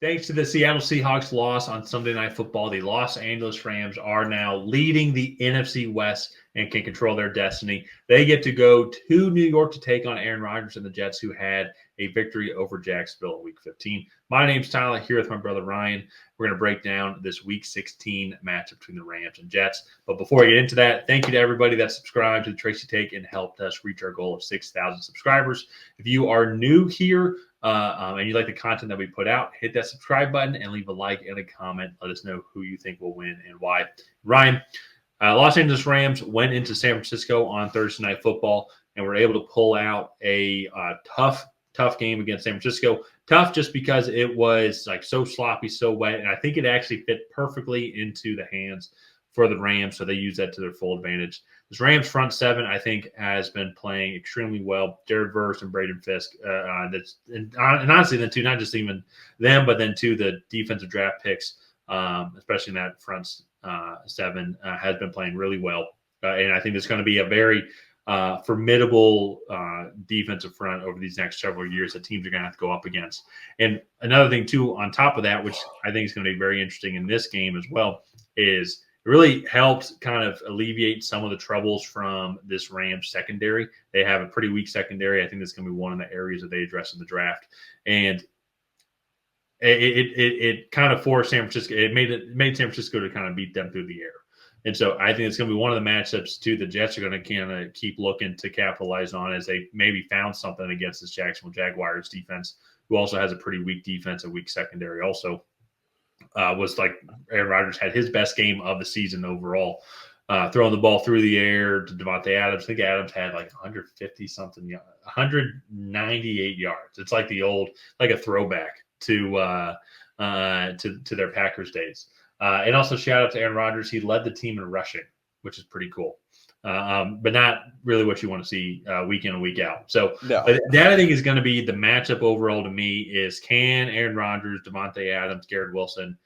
Thanks to the Seattle Seahawks loss on Sunday Night Football, the Los Angeles Rams are now leading the NFC West and can control their destiny. They get to go to New York to take on Aaron Rodgers and the Jets, who had a victory over Jacksonville in Week 15. My name's Tyler, here with my brother Ryan. We're going to break down this Week 16 matchup between the Rams and Jets. But before we get into that, thank you to everybody that subscribed to the Tracy Take and helped us reach our goal of 6,000 subscribers. If you are new here, and you like the content that we put out, hit that subscribe button and leave a like and a comment. Let us know who you think will win and why. Ryan, Los Angeles Rams went into San Francisco on Thursday Night Football and were able to pull out a tough game against San Francisco. Tough just because it was like so sloppy, so wet, and I think it actually fit perfectly into the hands for the Rams, so they use that to their full advantage. This Rams front seven, I think, has been playing extremely well. Jared Verse and Braden Fisk, and honestly, then too, not just even them, but then too the defensive draft picks, especially in that front seven, has been playing really well. And I think it's going to be a very formidable defensive front over these next several years that teams are going to have to go up against. And another thing too, on top of that, which I think is going to be very interesting in this game as well, is it really helps kind of alleviate some of the troubles from this Rams secondary. They have a pretty weak secondary. I think that's going to be one of the areas that they address in the draft. And it kind of forced San Francisco. It made San Francisco to kind of beat them through the air. And so I think it's going to be one of the matchups, too, the Jets are going to kind of keep looking to capitalize on as they maybe found something against this Jacksonville Jaguars defense, who also has a pretty weak defense, a weak secondary also. Was like Aaron Rodgers had his best game of the season overall, throwing the ball through the air to Devontae Adams. I think Adams had like 150-something, 198 yards. It's like like a throwback to their Packers days. And also shout out to Aaron Rodgers. He led the team in rushing, which is pretty cool. But not really what you want to see week in and week out. So that I think is going to be the matchup overall to me is, can Aaron Rodgers, Devontae Adams, Garrett Wilson,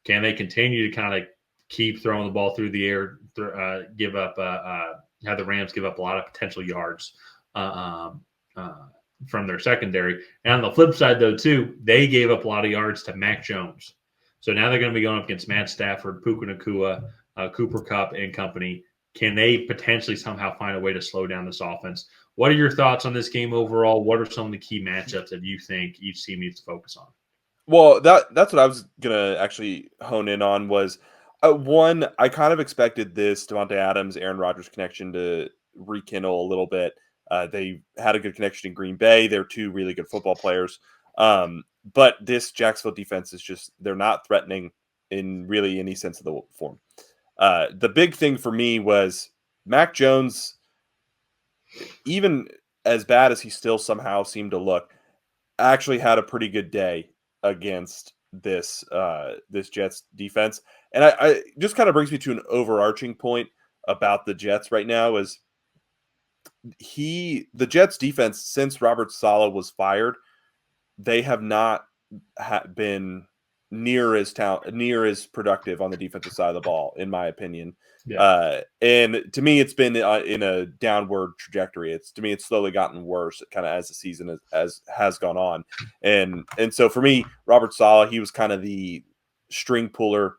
can they continue to kind of keep throwing the ball through the air, have the Rams give up a lot of potential yards from their secondary. And on the flip side, though, too, they gave up a lot of yards to Mac Jones. So now they're going to be going up against Matt Stafford, Puka Nacua, Cooper Kupp, and company. Can they potentially somehow find a way to slow down this offense? What are your thoughts on this game overall? What are some of the key matchups that you think each team needs to focus on? Well, that's what I was going to actually hone in on was, one, I kind of expected this Devontae Adams, Aaron Rodgers connection to rekindle a little bit. They had a good connection in Green Bay. They're two really good football players. But this Jacksonville defense is just, they're not threatening in really any sense of the form. The big thing for me was Mac Jones, even as bad as he still somehow seemed to look, actually had a pretty good day against this Jets defense. And I just kind of brings me to an overarching point about the Jets right now is the Jets defense, since Robert Saleh was fired, they have not been near as productive on the defensive side of the ball, in my opinion. Yeah. And to me, it's been in a downward trajectory. It's slowly gotten worse, kind of as the season has gone on. And so for me, Robert Saleh, he was kind of the string puller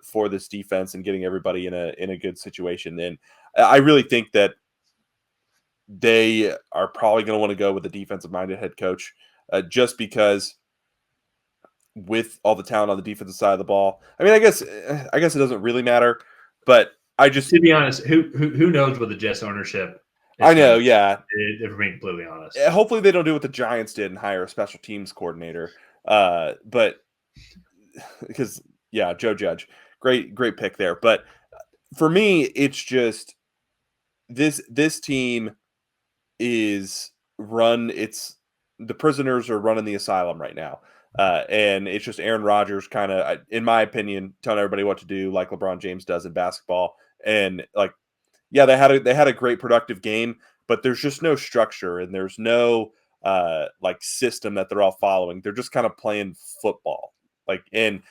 for this defense and getting everybody in a good situation. And I really think that they are probably going to want to go with a defensive-minded head coach, just because with all the talent on the defensive side of the ball. I mean, I guess it doesn't really matter, but to be honest, who knows what the Jets ownership is. I know, yeah. If we're being completely honest. Hopefully they don't do what the Giants did and hire a special teams coordinator. But because Joe Judge, great pick there. But for me, it's just this team is run. It's the prisoners are running the asylum right now. And it's just Aaron Rodgers kind of, in my opinion, telling everybody what to do like LeBron James does in basketball. And they had a great productive game, but there's just no structure and there's no system that they're all following. They're just kind of playing football. And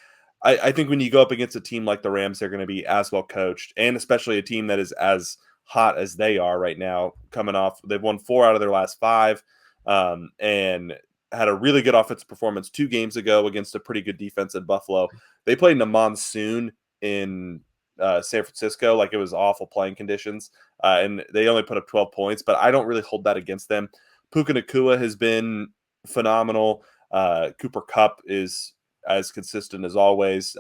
I think when you go up against a team like the Rams, they're going to be as well coached, and especially a team that is as hot as they are right now, coming off, they've won 4 out of their last 5. And had a really good offensive performance 2 games ago against a pretty good defense in Buffalo. They played in a monsoon in San Francisco, like it was awful playing conditions, and they only put up 12 points. But I don't really hold that against them. Puka Nacua has been phenomenal. Cooper Kupp is as consistent as always,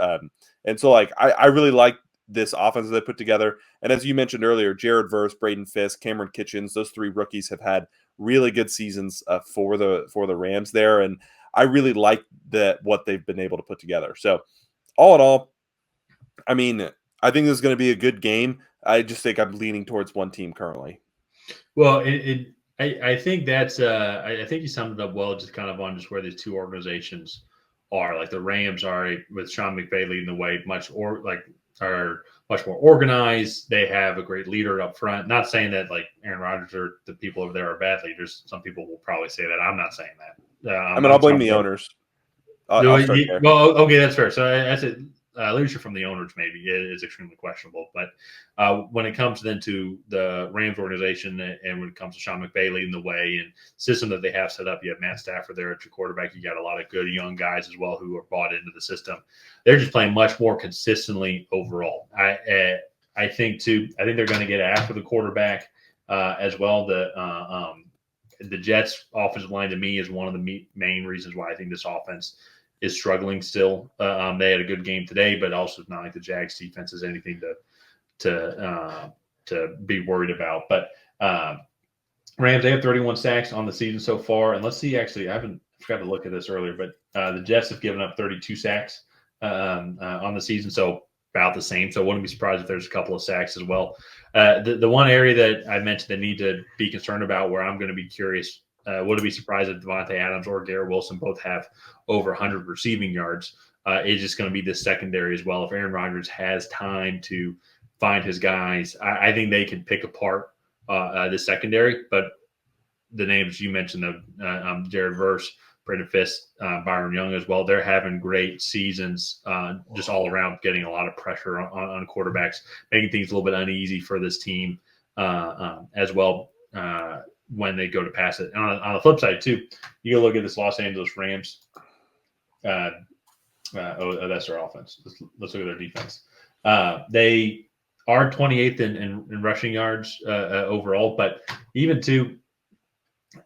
and so like I really like this offense that they put together. And as you mentioned earlier, Jared Verse, Braden Fisk, Cameron Kitchens, those 3 rookies have had really good seasons for the Rams there, and I really like what they've been able to put together. So all in all, I mean, I think this is going to be a good game. I just think I'm leaning towards one team currently. Well, I think that's I think you summed it up well, just kind of on just where these two organizations are. Like the Rams are with Sean McVay leading the way, are much more organized. They have a great leader up front. Not saying that like Aaron Rodgers or the people over there are bad leaders. Some people will probably say that. I'm not saying that. I mean, I'll blame the owners. I'll start there. Well, okay, that's fair. So that's it. Leadership from the owners maybe is extremely questionable. But when it comes then to the Rams organization and when it comes to Sean McVay leading the way and system that they have set up, you have Matt Stafford there at your quarterback. You got a lot of good young guys as well who are bought into the system. They're just playing much more consistently overall. I think they're going to get after the quarterback as well. The Jets' offensive line to me is one of the main reasons why I think this offense is struggling still. They had a good game today, but also it's not like the Jags defense is anything to be worried about. But Rams, they have 31 sacks on the season so far. And let's see, actually, I forgot to look at this earlier, but the Jets have given up 32 sacks on the season, so about the same. So I wouldn't be surprised if there's a couple of sacks as well. The one area that I mentioned they need to be concerned about, where I'm going to be curious, wouldn't be surprised if Devontae Adams or Garrett Wilson both have over 100 receiving yards. It's just going to be this secondary as well. If Aaron Rodgers has time to find his guys, I think they can pick apart the secondary. But the names you mentioned of Jared Verse, Braden Fisk, Byron Young as well, they're having great seasons just all around, getting a lot of pressure on quarterbacks, making things a little bit uneasy for this team as well. When they go to pass it. And on the flip side, too, you go look at this Los Angeles Rams. That's their offense. Let's look at their defense. They are 28th in rushing yards overall, but even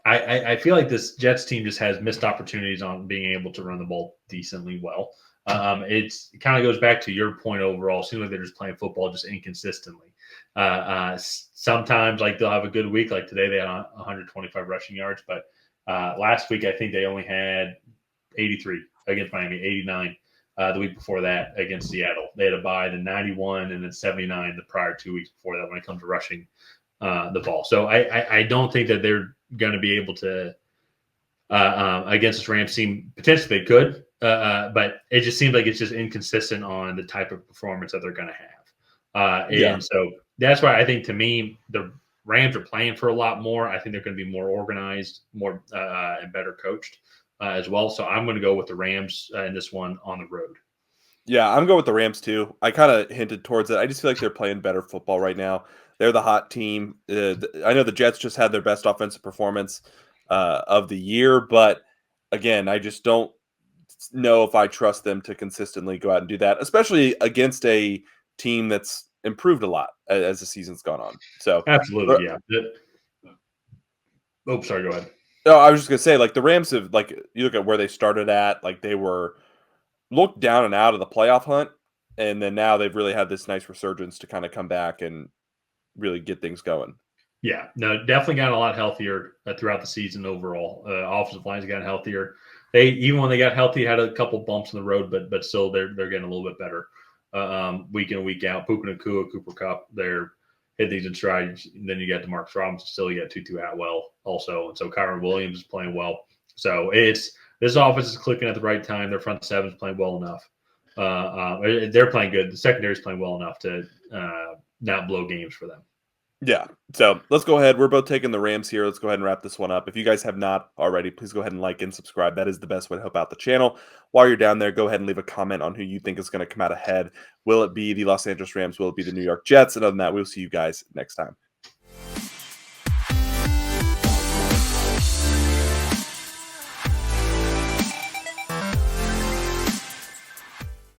I feel like this Jets team just has missed opportunities on being able to run the ball decently well. It kind of goes back to your point overall. It seems like they're just playing football just inconsistently. Sometimes like they'll have a good week, like today they had 125 rushing yards, but last week I think they only had 83 against Miami, 89 the week before that against Seattle. They had a bye, then 91 and then 79 the prior 2 weeks before that when it comes to rushing the ball. So I don't think that they're going to be able to against this Rams team. Potentially they could, but it just seems like it's just inconsistent on the type of performance that they're going to have. And so that's why I think, to me, the Rams are playing for a lot more. I think they're going to be more organized, more and better coached as well. So I'm going to go with the Rams in this one on the road. Yeah, I'm going with the Rams too. I kind of hinted towards it. I just feel like they're playing better football right now. They're the hot team. I know the Jets just had their best offensive performance of the year, but again, I just don't know if I trust them to consistently go out and do that, especially against a team that's improved a lot as the season's gone on. So absolutely, yeah. Oh, sorry, go ahead. No, I was just gonna say, like the Rams have, like you look at where they started at, like they were looked down and out of the playoff hunt, and then now they've really had this nice resurgence to kind of come back and really get things going. Yeah, no, definitely gotten a lot healthier throughout the season overall. Offensive lines gotten healthier. They, even when they got healthy, had a couple bumps in the road, but still they're getting a little bit better week in and week out. Puka Nacua, Cooper Kupp, they're hitting these in stride. And then you got DeMarcus Robinson, still you got Tutu Atwell also, and so Kyron Williams is playing well. So this offense is clicking at the right time. Their front seven is playing well enough. They're playing good. The secondary is playing well enough to not blow games for them. Yeah. So let's go ahead. We're both taking the Rams here. Let's go ahead and wrap this one up. If you guys have not already, please go ahead and like and subscribe. That is the best way to help out the channel. While you're down there, go ahead and leave a comment on who you think is going to come out ahead. Will it be the Los Angeles Rams? Will it be the New York Jets? And other than that, we'll see you guys next time.